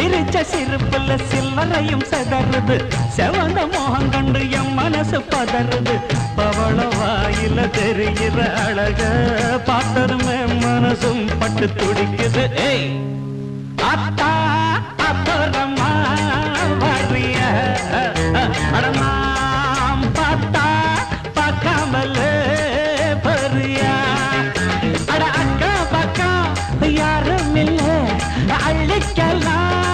சிரிச்ச சிரிப்புல சில்லறையும் செதறுது செவந்த மோகம் கண்டு என் மனசு பதறுது பவள வாயில தெரிகிற அழக பார்த்ததுமே மனசும் பட்டு துடிக்குது ஏய் அத்தா அப்புறமா வர்றிய அடமாம் பார்த்தா பார்க்காமல பரியா அட அக்கா பக்கா யாரும் இல்ல அள்ளிக்கலாம்